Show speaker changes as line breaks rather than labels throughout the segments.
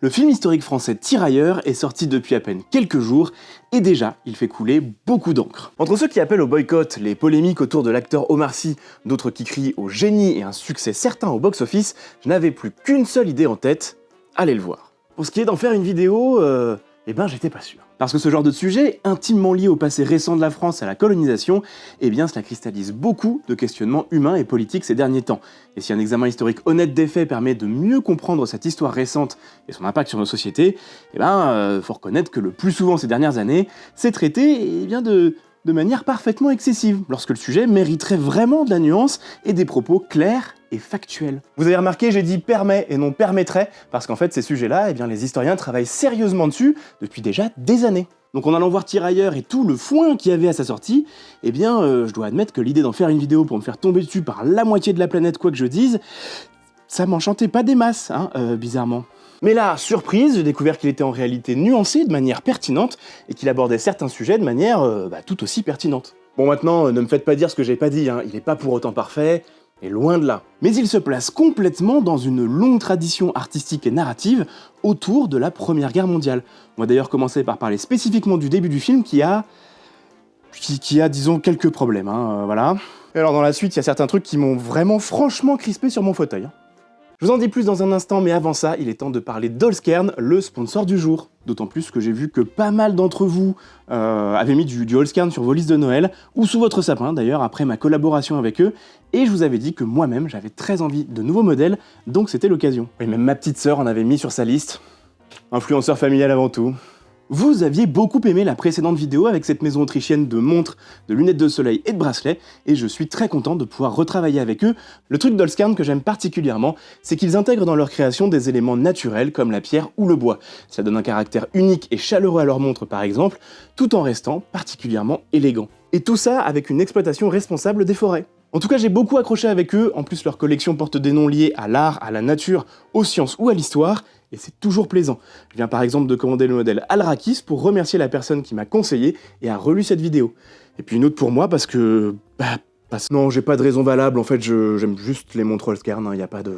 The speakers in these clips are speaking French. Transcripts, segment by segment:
Le film historique français Tirailleurs est sorti depuis à peine quelques jours, et déjà, il fait couler beaucoup d'encre. Entre ceux qui appellent au boycott, les polémiques autour de l'acteur Omar Sy, d'autres qui crient au génie et un succès certain au box-office, je n'avais plus qu'une seule idée en tête, allez le voir. Pour ce qui est d'en faire une vidéo, j'étais pas sûr. Parce que ce genre de sujet, intimement lié au passé récent de la France et à la colonisation, cela cristallise beaucoup de questionnements humains et politiques ces derniers temps. Et si un examen historique honnête des faits permet de mieux comprendre cette histoire récente et son impact sur nos sociétés, faut reconnaître que le plus souvent ces dernières années, c'est traité de manière parfaitement excessive, lorsque le sujet mériterait vraiment de la nuance et des propos clairs et factuels. Vous avez remarqué, j'ai dit permet et non permettrait, parce qu'en fait ces sujets-là, les historiens travaillent sérieusement dessus depuis déjà des années. Donc en allant voir Tirailleurs et tout le foin qu'il y avait à sa sortie, je dois admettre que l'idée d'en faire une vidéo pour me faire tomber dessus par la moitié de la planète quoi que je dise, ça m'enchantait pas des masses, bizarrement. Mais là, surprise, j'ai découvert qu'il était en réalité nuancé de manière pertinente et qu'il abordait certains sujets de manière tout aussi pertinente. Bon maintenant, ne me faites pas dire ce que j'ai pas dit, il est pas pour autant parfait, et loin de là. Mais il se place complètement dans une longue tradition artistique et narrative autour de la Première Guerre mondiale. On va d'ailleurs commencer par parler spécifiquement du début du film qui a disons, quelques problèmes, voilà. Et alors dans la suite, il y a certains trucs qui m'ont vraiment franchement crispé sur mon fauteuil. Je vous en dis plus dans un instant, mais avant ça, il est temps de parler d'Holzkern, le sponsor du jour. D'autant plus que j'ai vu que pas mal d'entre vous avaient mis du Holzkern sur vos listes de Noël, ou sous votre sapin d'ailleurs, après ma collaboration avec eux, et je vous avais dit que moi-même j'avais très envie de nouveaux modèles, donc c'était l'occasion. Et même ma petite sœur en avait mis sur sa liste. Influenceur familial avant tout. Vous aviez beaucoup aimé la précédente vidéo avec cette maison autrichienne de montres, de lunettes de soleil et de bracelets, et je suis très content de pouvoir retravailler avec eux. Le truc d'Holzkern que j'aime particulièrement, c'est qu'ils intègrent dans leur création des éléments naturels comme la pierre ou le bois. Ça donne un caractère unique et chaleureux à leur montre par exemple, tout en restant particulièrement élégant. Et tout ça avec une exploitation responsable des forêts. En tout cas, j'ai beaucoup accroché avec eux, en plus leur collection porte des noms liés à l'art, à la nature, aux sciences ou à l'histoire, et c'est toujours plaisant. Je viens par exemple de commander le modèle Alrakis pour remercier la personne qui m'a conseillé et a relu cette vidéo. Et puis une autre pour moi parce que... non, j'ai pas de raison valable, en fait j'aime juste les montres Holzkern, y a pas de...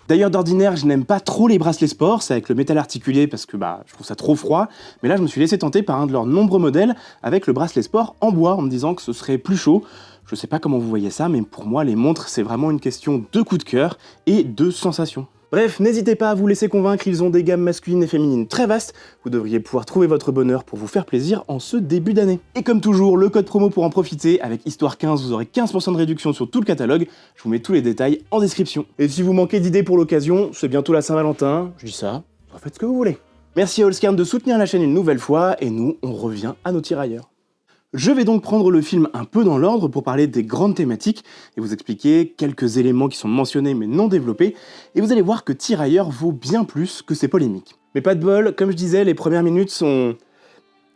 D'ailleurs d'ordinaire, je n'aime pas trop les bracelets sport, c'est avec le métal articulé parce que je trouve ça trop froid, mais là je me suis laissé tenter par un de leurs nombreux modèles avec le bracelet sport en bois en me disant que ce serait plus chaud. Je sais pas comment vous voyez ça, mais pour moi les montres c'est vraiment une question de coup de cœur et de sensation. Bref, n'hésitez pas à vous laisser convaincre, ils ont des gammes masculines et féminines très vastes, vous devriez pouvoir trouver votre bonheur pour vous faire plaisir en ce début d'année. Et comme toujours, le code promo pour en profiter, avec Histoire 15, vous aurez 15% de réduction sur tout le catalogue, je vous mets tous les détails en description. Et si vous manquez d'idées pour l'occasion, c'est bientôt la Saint-Valentin, je dis ça, faites ce que vous voulez. Merci à Holzkern de soutenir la chaîne une nouvelle fois, et nous, on revient à nos tirailleurs. Je vais donc prendre le film un peu dans l'ordre pour parler des grandes thématiques et vous expliquer quelques éléments qui sont mentionnés mais non développés, et vous allez voir que Tirailleurs vaut bien plus que ces polémiques. Mais pas de bol, comme je disais, les premières minutes sont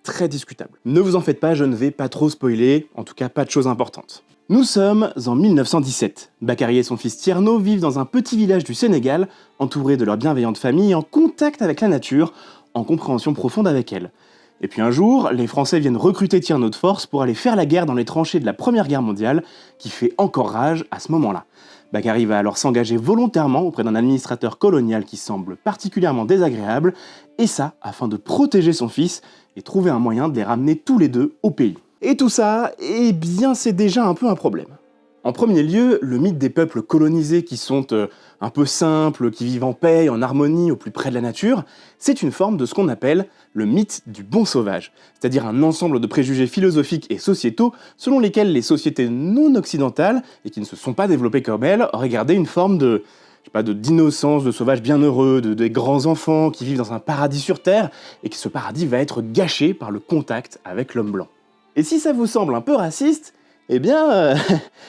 très discutables. Ne vous en faites pas, je ne vais pas trop spoiler, en tout cas pas de choses importantes. Nous sommes en 1917. Bakary et son fils Tierno vivent dans un petit village du Sénégal, entourés de leur bienveillante famille, en contact avec la nature, en compréhension profonde avec elle. Et puis un jour, les Français viennent recruter Tierno de force pour aller faire la guerre dans les tranchées de la Première Guerre mondiale, qui fait encore rage à ce moment-là. Bakary va alors s'engager volontairement auprès d'un administrateur colonial qui semble particulièrement désagréable, et ça afin de protéger son fils et trouver un moyen de les ramener tous les deux au pays. Et tout ça, c'est déjà un peu un problème. En premier lieu, le mythe des peuples colonisés qui sont un peu simples, qui vivent en paix, en harmonie, au plus près de la nature, c'est une forme de ce qu'on appelle le mythe du bon sauvage, c'est-à-dire un ensemble de préjugés philosophiques et sociétaux selon lesquels les sociétés non occidentales, et qui ne se sont pas développées comme elles, auraient gardé une forme d'innocence, de sauvage bienheureux, des grands enfants qui vivent dans un paradis sur Terre, et que ce paradis va être gâché par le contact avec l'homme blanc. Et si ça vous semble un peu raciste,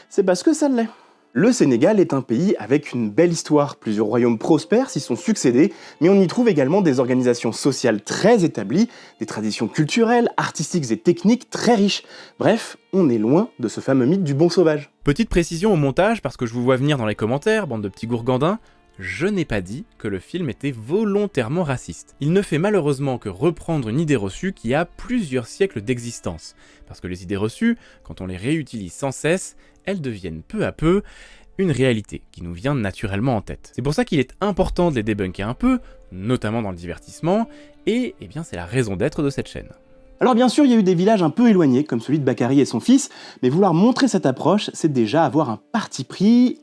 c'est parce que ça l'est. Le Sénégal est un pays avec une belle histoire, plusieurs royaumes prospères s'y sont succédés, mais on y trouve également des organisations sociales très établies, des traditions culturelles, artistiques et techniques très riches. Bref, on est loin de ce fameux mythe du bon sauvage.
Petite précision au montage, parce que je vous vois venir dans les commentaires, bande de petits gourgandins, je n'ai pas dit que le film était volontairement raciste. Il ne fait malheureusement que reprendre une idée reçue qui a plusieurs siècles d'existence. Parce que les idées reçues, quand on les réutilise sans cesse, elles deviennent peu à peu, une réalité qui nous vient naturellement en tête. C'est pour ça qu'il est important de les débunker un peu, notamment dans le divertissement, et eh bien c'est la raison d'être de cette chaîne.
Alors bien sûr, il y a eu des villages un peu éloignés, comme celui de Bakary et son fils, mais vouloir montrer cette approche, c'est déjà avoir un parti pris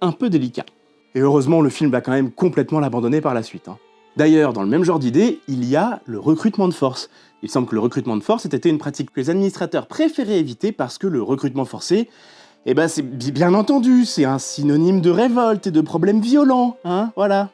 un peu délicat. Et heureusement, le film va quand même complètement l'abandonner par la suite. D'ailleurs, dans le même genre d'idée, il y a le recrutement de force. Il semble que le recrutement de force ait été une pratique que les administrateurs préféraient éviter parce que le recrutement forcé, c'est bien entendu, c'est un synonyme de révolte et de problèmes violents, voilà.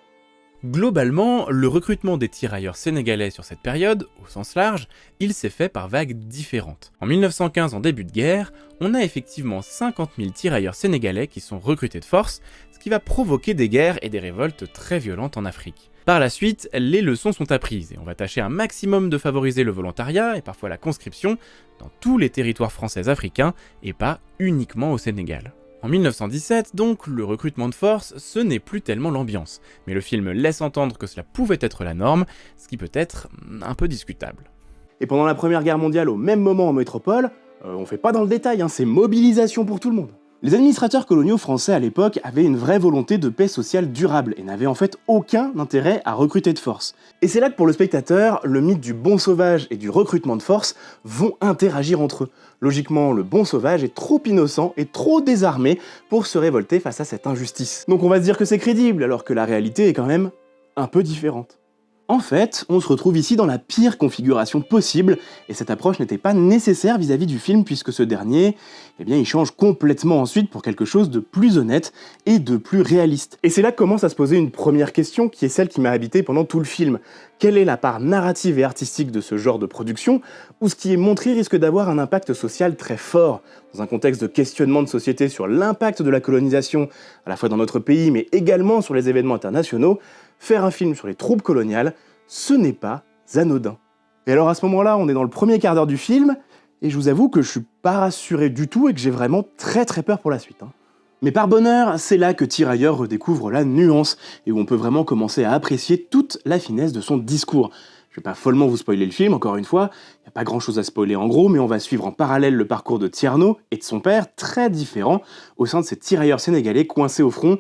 Globalement, le recrutement des tirailleurs sénégalais sur cette période, au sens large, il s'est fait par vagues différentes. En 1915, en début de guerre, on a effectivement 50 000 tirailleurs sénégalais qui sont recrutés de force, ce qui va provoquer des guerres et des révoltes très violentes en Afrique. Par la suite, les leçons sont apprises et on va tâcher un maximum de favoriser le volontariat et parfois la conscription dans tous les territoires français africains et pas uniquement au Sénégal. En 1917, donc, le recrutement de force, ce n'est plus tellement l'ambiance, mais le film laisse entendre que cela pouvait être la norme, ce qui peut être un peu discutable.
Et pendant la Première Guerre mondiale, au même moment en métropole, on fait pas dans le détail, c'est mobilisation pour tout le monde. Les administrateurs coloniaux français à l'époque avaient une vraie volonté de paix sociale durable et n'avaient en fait aucun intérêt à recruter de force. Et c'est là que pour le spectateur, le mythe du bon sauvage et du recrutement de force vont interagir entre eux. Logiquement, le bon sauvage est trop innocent et trop désarmé pour se révolter face à cette injustice. Donc on va se dire que c'est crédible, alors que la réalité est quand même un peu différente. En fait, on se retrouve ici dans la pire configuration possible, et cette approche n'était pas nécessaire vis-à-vis du film puisque ce dernier, il change complètement ensuite pour quelque chose de plus honnête et de plus réaliste. Et c'est là que commence à se poser une première question qui est celle qui m'a habité pendant tout le film. Quelle est la part narrative et artistique de ce genre de production, où ce qui est montré risque d'avoir un impact social très fort, dans un contexte de questionnement de société sur l'impact de la colonisation, à la fois dans notre pays mais également sur les événements internationaux. Faire un film sur les troupes coloniales, ce n'est pas anodin. Et alors à ce moment-là, on est dans le premier quart d'heure du film, et je vous avoue que je suis pas rassuré du tout et que j'ai vraiment très peur pour la suite. Mais par bonheur, c'est là que Tirailleurs redécouvre la nuance, et où on peut vraiment commencer à apprécier toute la finesse de son discours. Je vais pas follement vous spoiler le film, encore une fois, il n'y a pas grand chose à spoiler en gros, mais on va suivre en parallèle le parcours de Tierno et de son père, très différent, au sein de ces tirailleurs sénégalais coincés au front,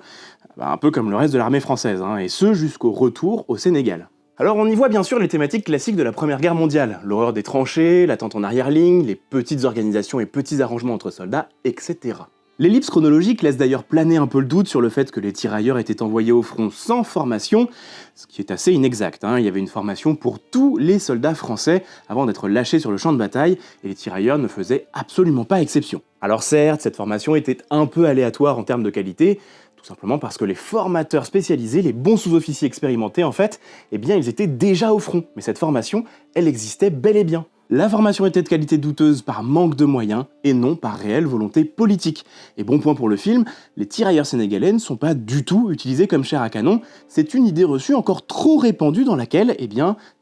un peu comme le reste de l'armée française, et ce jusqu'au retour au Sénégal. Alors on y voit bien sûr les thématiques classiques de la Première Guerre mondiale, l'horreur des tranchées, l'attente en arrière-ligne, les petites organisations et petits arrangements entre soldats, etc. L'ellipse chronologique laisse d'ailleurs planer un peu le doute sur le fait que les tirailleurs étaient envoyés au front sans formation, ce qui est assez inexact. Il y avait une formation pour tous les soldats français avant d'être lâchés sur le champ de bataille, et les tirailleurs ne faisaient absolument pas exception. Alors certes, cette formation était un peu aléatoire en termes de qualité, tout simplement parce que les formateurs spécialisés, les bons sous-officiers expérimentés en fait, ils étaient déjà au front, mais cette formation, elle existait bel et bien. La formation était de qualité douteuse par manque de moyens et non par réelle volonté politique. Et bon point pour le film, les tirailleurs sénégalais ne sont pas du tout utilisés comme chair à canon, c'est une idée reçue encore trop répandue dans laquelle,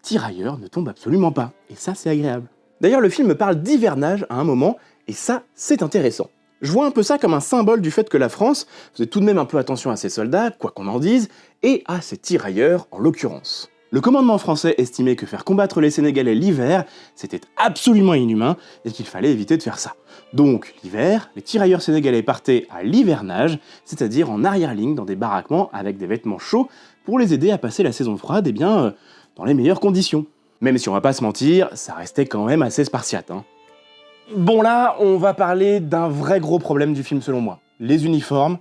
tirailleurs ne tombe absolument pas. Et ça, c'est agréable. D'ailleurs, le film parle d'hivernage à un moment, et ça, c'est intéressant. Je vois un peu ça comme un symbole du fait que la France faisait tout de même un peu attention à ses soldats, quoi qu'on en dise, et à ses tirailleurs en l'occurrence. Le commandement français estimait que faire combattre les Sénégalais l'hiver, c'était absolument inhumain et qu'il fallait éviter de faire ça. Donc, l'hiver, les tirailleurs sénégalais partaient à l'hivernage, c'est-à-dire en arrière-ligne dans des baraquements avec des vêtements chauds pour les aider à passer la saison froide, dans les meilleures conditions. Même si on va pas se mentir, ça restait quand même assez spartiate. Bon là, on va parler d'un vrai gros problème du film selon moi. Les uniformes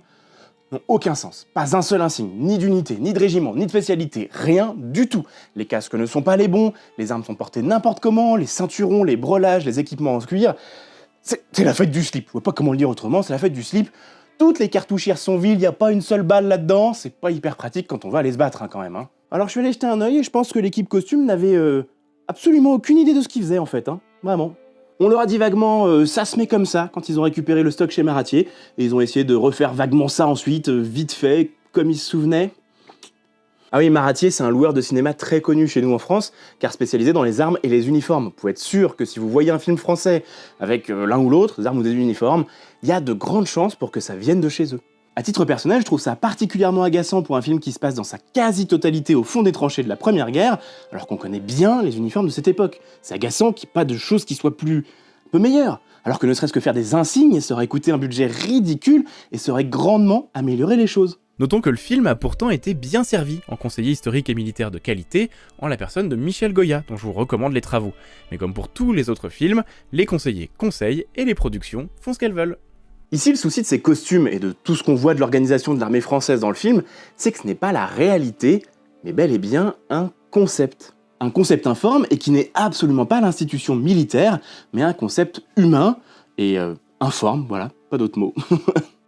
n'ont aucun sens. Pas un seul insigne, ni d'unité, ni de régiment, ni de spécialité, rien du tout. Les casques ne sont pas les bons, les armes sont portées n'importe comment, les ceinturons, les brelages, les équipements en cuir. C'est la fête du slip, je vois pas comment le dire autrement, c'est la fête du slip. Toutes les cartouchières sont vides, y a pas une seule balle là-dedans, c'est pas hyper pratique quand on va aller se battre quand même. Alors je suis allé jeter un œil et je pense que l'équipe costume n'avait absolument aucune idée de ce qu'ils faisaient en fait, vraiment. On leur a dit vaguement ça se met comme ça quand ils ont récupéré le stock chez Maratier, et ils ont essayé de refaire vaguement ça ensuite, vite fait, comme ils se souvenaient. Ah oui, Maratier, c'est un loueur de cinéma très connu chez nous en France, car spécialisé dans les armes et les uniformes. Vous pouvez être sûr que si vous voyez un film français avec l'un ou l'autre, des armes ou des uniformes, il y a de grandes chances pour que ça vienne de chez eux. À titre personnel, je trouve ça particulièrement agaçant pour un film qui se passe dans sa quasi-totalité au fond des tranchées de la Première Guerre, alors qu'on connaît bien les uniformes de cette époque. C'est agaçant qu'il n'y ait pas de choses qui soient un peu meilleures. alors que ne serait-ce que faire des insignes, ça aurait coûté un budget ridicule et ça aurait grandement amélioré les choses.
Notons que le film a pourtant été bien servi en conseiller historique et militaire de qualité, en la personne de Michel Goya, dont je vous recommande les travaux. Mais comme pour tous les autres films, les conseillers conseillent et les productions font ce qu'elles veulent.
Ici, le souci de ces costumes et de tout ce qu'on voit de l'organisation de l'armée française dans le film, c'est que ce n'est pas la réalité, mais bel et bien un concept. Un concept informe et qui n'est absolument pas l'institution militaire, mais un concept humain et informe, voilà, pas d'autre mot.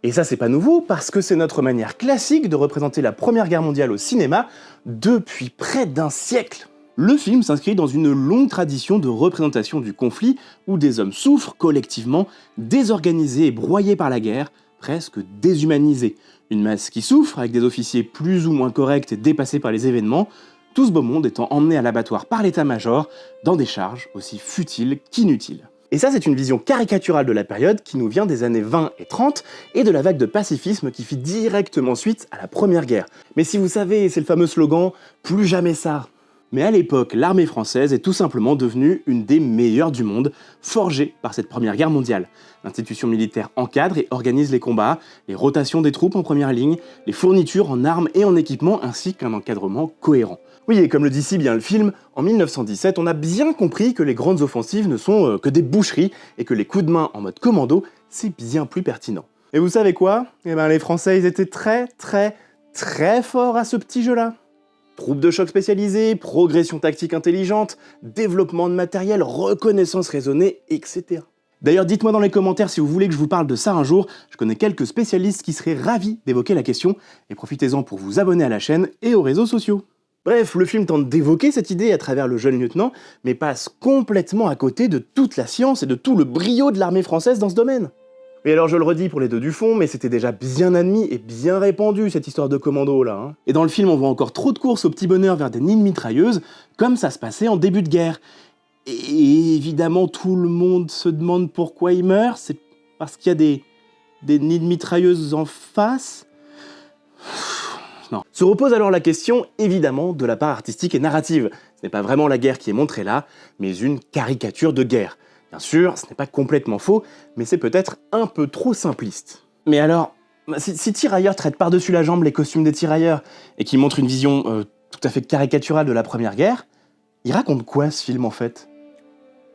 Et ça, c'est pas nouveau, parce que c'est notre manière classique de représenter la Première Guerre mondiale au cinéma depuis près d'un siècle. Le film s'inscrit dans une longue tradition de représentation du conflit où des hommes souffrent collectivement, désorganisés et broyés par la guerre, presque déshumanisés. Une masse qui souffre, avec des officiers plus ou moins corrects et dépassés par les événements, tout ce beau monde étant emmené à l'abattoir par l'état-major dans des charges aussi futiles qu'inutiles. Et ça, c'est une vision caricaturale de la période qui nous vient des années 20 et 30 et de la vague de pacifisme qui fit directement suite à la Première Guerre. Mais si vous savez, c'est le fameux slogan « Plus jamais ça ». Mais à l'époque, l'armée française est tout simplement devenue une des meilleures du monde, forgée par cette Première Guerre mondiale. L'institution militaire encadre et organise les combats, les rotations des troupes en première ligne, les fournitures en armes et en équipement, ainsi qu'un encadrement cohérent. Oui, et comme le dit si bien le film, en 1917, on a bien compris que les grandes offensives ne sont que des boucheries et que les coups de main en mode commando, c'est bien plus pertinent. Et vous savez quoi ? Eh ben les Français, ils étaient très forts à ce petit jeu-là. Troupes de choc spécialisées, progression tactique intelligente, développement de matériel, reconnaissance raisonnée, etc. D'ailleurs, dites-moi dans les commentaires si vous voulez que je vous parle de ça un jour, je connais quelques spécialistes qui seraient ravis d'évoquer la question, et profitez-en pour vous abonner à la chaîne et aux réseaux sociaux. Bref, le film tente d'évoquer cette idée à travers le jeune lieutenant, mais passe complètement à côté de toute la science et de tout le brio de l'armée française dans ce domaine. Et alors je le redis pour les deux du fond, mais c'était déjà bien admis et bien répandu cette histoire de commando là. Hein. Et dans le film on voit encore trop de courses au petit bonheur vers des nids de mitrailleuses, comme ça se passait en début de guerre. Et évidemment tout le monde se demande pourquoi il meurt, c'est parce qu'il y a des nids de mitrailleuses en face. Non. Se repose alors la question, évidemment, de la part artistique et narrative. Ce n'est pas vraiment la guerre qui est montrée là, mais une caricature de guerre. Bien sûr, ce n'est pas complètement faux, mais c'est peut-être un peu trop simpliste. Mais alors, si Tirailleurs traite par-dessus la jambe les costumes des tirailleurs, et qu'il montre une vision tout à fait caricaturale de la Première Guerre, il raconte quoi ce film en fait ?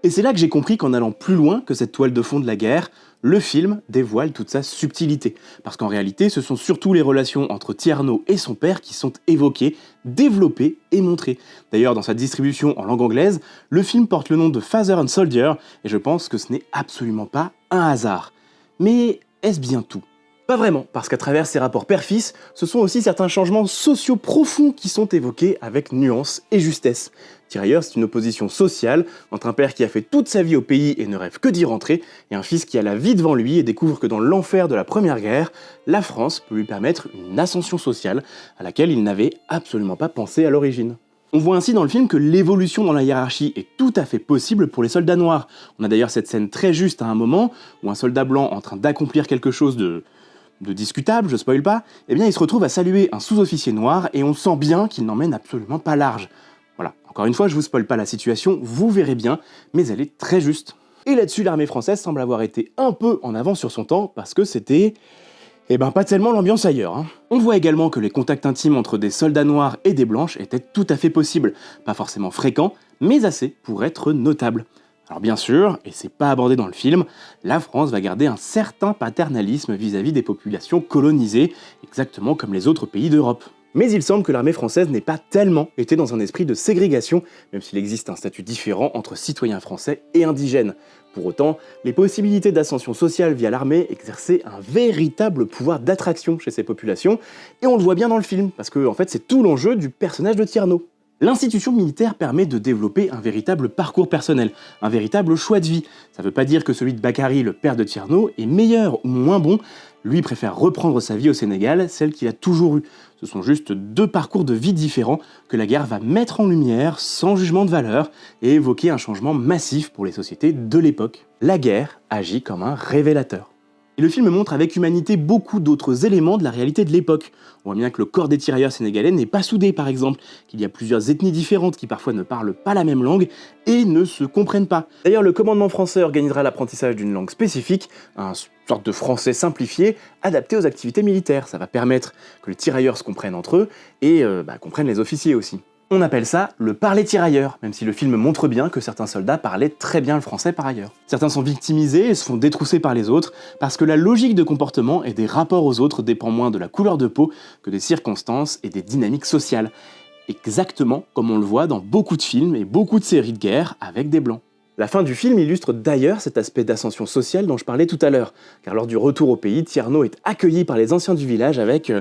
Et c'est là que j'ai compris qu'en allant plus loin que cette toile de fond de la guerre, le film dévoile toute sa subtilité. Parce qu'en réalité, ce sont surtout les relations entre Tierno et son père qui sont évoquées, développées et montrées. D'ailleurs, dans sa distribution en langue anglaise, le film porte le nom de Father and Soldier, et je pense que ce n'est absolument pas un hasard. Mais est-ce bien tout ? Pas vraiment, parce qu'à travers ces rapports père-fils, ce sont aussi certains changements sociaux profonds qui sont évoqués avec nuance et justesse. Tirailleurs, c'est une opposition sociale entre un père qui a fait toute sa vie au pays et ne rêve que d'y rentrer, et un fils qui a la vie devant lui et découvre que dans l'enfer de la Première Guerre, la France peut lui permettre une ascension sociale à laquelle il n'avait absolument pas pensé à l'origine. On voit ainsi dans le film que l'évolution dans la hiérarchie est tout à fait possible pour les soldats noirs. On a d'ailleurs cette scène très juste à un moment où un soldat blanc en train d'accomplir quelque chose de discutable, je spoil pas, eh bien il se retrouve à saluer un sous-officier noir et on sent bien qu'il n'emmène absolument pas large. Voilà, encore une fois, je vous spoil pas la situation, vous verrez bien, mais elle est très juste. Et là-dessus, l'armée française semble avoir été un peu en avance sur son temps, parce que c'était... pas tellement l'ambiance ailleurs. Hein. On voit également que les contacts intimes entre des soldats noirs et des blanches étaient tout à fait possibles, pas forcément fréquents, mais assez pour être notables. Alors bien sûr, et c'est pas abordé dans le film, la France va garder un certain paternalisme vis-à-vis des populations colonisées, exactement comme les autres pays d'Europe. Mais il semble que l'armée française n'ait pas tellement été dans un esprit de ségrégation, même s'il existe un statut différent entre citoyens français et indigènes. Pour autant, les possibilités d'ascension sociale via l'armée exerçaient un véritable pouvoir d'attraction chez ces populations, et on le voit bien dans le film, parce que en fait c'est tout l'enjeu du personnage de Tierno. L'institution militaire permet de développer un véritable parcours personnel, un véritable choix de vie. Ça veut pas dire que celui de Bakary, le père de Tierno, est meilleur ou moins bon. Lui préfère reprendre sa vie au Sénégal, celle qu'il a toujours eue. Ce sont juste deux parcours de vie différents que la guerre va mettre en lumière sans jugement de valeur et évoquer un changement massif pour les sociétés de l'époque. La guerre agit comme un révélateur. Et le film montre avec humanité beaucoup d'autres éléments de la réalité de l'époque. On voit bien que le corps des tirailleurs sénégalais n'est pas soudé par exemple, qu'il y a plusieurs ethnies différentes qui parfois ne parlent pas la même langue et ne se comprennent pas. D'ailleurs, le commandement français organisera l'apprentissage d'une langue spécifique, une sorte de français simplifié, adapté aux activités militaires. Ça va permettre que les tirailleurs se comprennent entre eux et comprennent les officiers aussi. On appelle ça le parler tirailleur, même si le film montre bien que certains soldats parlaient très bien le français par ailleurs. Certains sont victimisés et se font détrousser par les autres, parce que la logique de comportement et des rapports aux autres dépend moins de la couleur de peau que des circonstances et des dynamiques sociales. Exactement comme on le voit dans beaucoup de films et beaucoup de séries de guerre avec des blancs. La fin du film illustre d'ailleurs cet aspect d'ascension sociale dont je parlais tout à l'heure, car lors du retour au pays, Tierno est accueilli par les anciens du village avec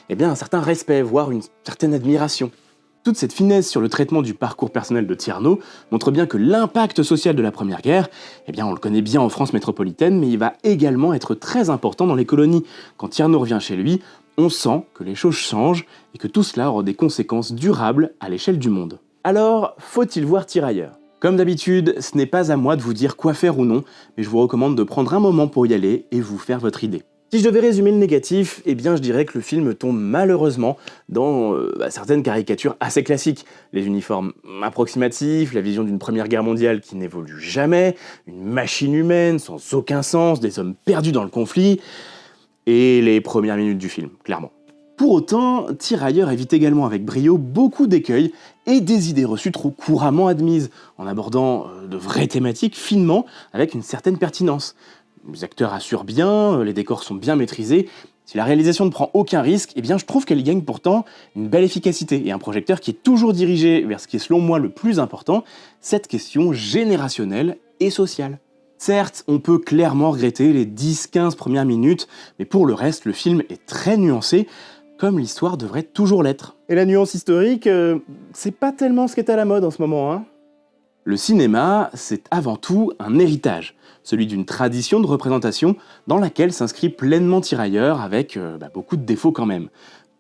un certain respect, voire une certaine admiration. Toute cette finesse sur le traitement du parcours personnel de Tierno montre bien que l'impact social de la Première Guerre, on le connaît bien en France métropolitaine, mais il va également être très important dans les colonies. Quand Tierno revient chez lui, on sent que les choses changent et que tout cela aura des conséquences durables à l'échelle du monde. Alors, faut-il voir Tirailleurs ? Comme d'habitude, ce n'est pas à moi de vous dire quoi faire ou non, mais je vous recommande de prendre un moment pour y aller et vous faire votre idée. Si je devais résumer le négatif, je dirais que le film tombe malheureusement dans certaines caricatures assez classiques. Les uniformes approximatifs, la vision d'une Première Guerre mondiale qui n'évolue jamais, une machine humaine sans aucun sens, des hommes perdus dans le conflit, et les premières minutes du film, clairement. Pour autant, Tirailleurs évite également avec brio beaucoup d'écueils et des idées reçues trop couramment admises, en abordant de vraies thématiques finement avec une certaine pertinence. Les acteurs assurent bien, les décors sont bien maîtrisés. Si la réalisation ne prend aucun risque, je trouve qu'elle y gagne pourtant une belle efficacité et un projecteur qui est toujours dirigé vers ce qui est selon moi le plus important, cette question générationnelle et sociale. Certes, on peut clairement regretter les 10-15 premières minutes, mais pour le reste, le film est très nuancé, comme l'histoire devrait toujours l'être. Et la nuance historique, c'est pas tellement ce qui est à la mode en ce moment, hein. Le cinéma, c'est avant tout un héritage, celui d'une tradition de représentation dans laquelle s'inscrit pleinement Tirailleurs avec beaucoup de défauts quand même.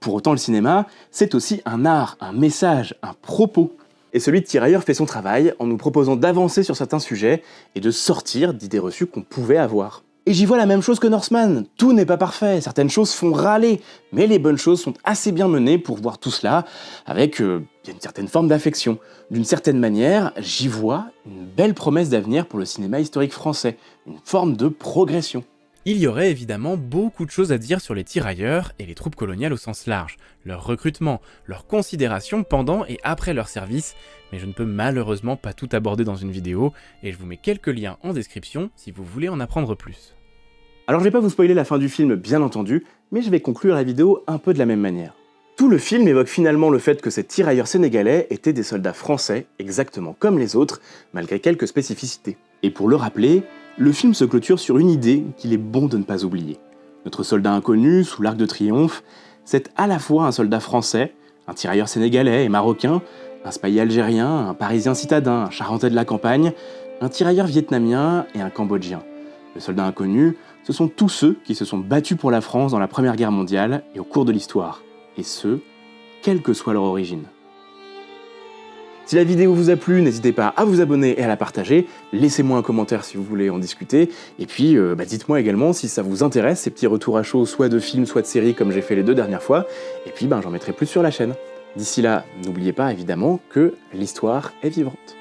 Pour autant, le cinéma, c'est aussi un art, un message, un propos. Et celui de Tirailleurs fait son travail en nous proposant d'avancer sur certains sujets et de sortir d'idées reçues qu'on pouvait avoir. Et j'y vois la même chose que Northman, tout n'est pas parfait, certaines choses font râler, mais les bonnes choses sont assez bien menées pour voir tout cela avec une certaine forme d'affection. D'une certaine manière, j'y vois une belle promesse d'avenir pour le cinéma historique français, une forme de progression.
Il y aurait évidemment beaucoup de choses à dire sur les tirailleurs et les troupes coloniales au sens large, leur recrutement, leur considération pendant et après leur service, mais je ne peux malheureusement pas tout aborder dans une vidéo, et je vous mets quelques liens en description si vous voulez en apprendre plus.
Alors je vais pas vous spoiler la fin du film bien entendu, mais je vais conclure la vidéo un peu de la même manière. Tout le film évoque finalement le fait que ces tirailleurs sénégalais étaient des soldats français, exactement comme les autres, malgré quelques spécificités. Et pour le rappeler, le film se clôture sur une idée qu'il est bon de ne pas oublier. Notre soldat inconnu, sous l'Arc de Triomphe, c'est à la fois un soldat français, un tirailleur sénégalais et marocain, un spahi algérien, un parisien citadin, un charentais de la campagne, un tirailleur vietnamien et un cambodgien. Le soldat inconnu, ce sont tous ceux qui se sont battus pour la France dans la Première Guerre mondiale et au cours de l'histoire. Et ce, quelle que soit leur origine. Si la vidéo vous a plu, n'hésitez pas à vous abonner et à la partager, laissez-moi un commentaire si vous voulez en discuter, et puis dites-moi également si ça vous intéresse, ces petits retours à chaud, soit de films, soit de séries comme j'ai fait les 2 dernières fois, et puis j'en mettrai plus sur la chaîne. D'ici là, n'oubliez pas évidemment que l'histoire est vivante.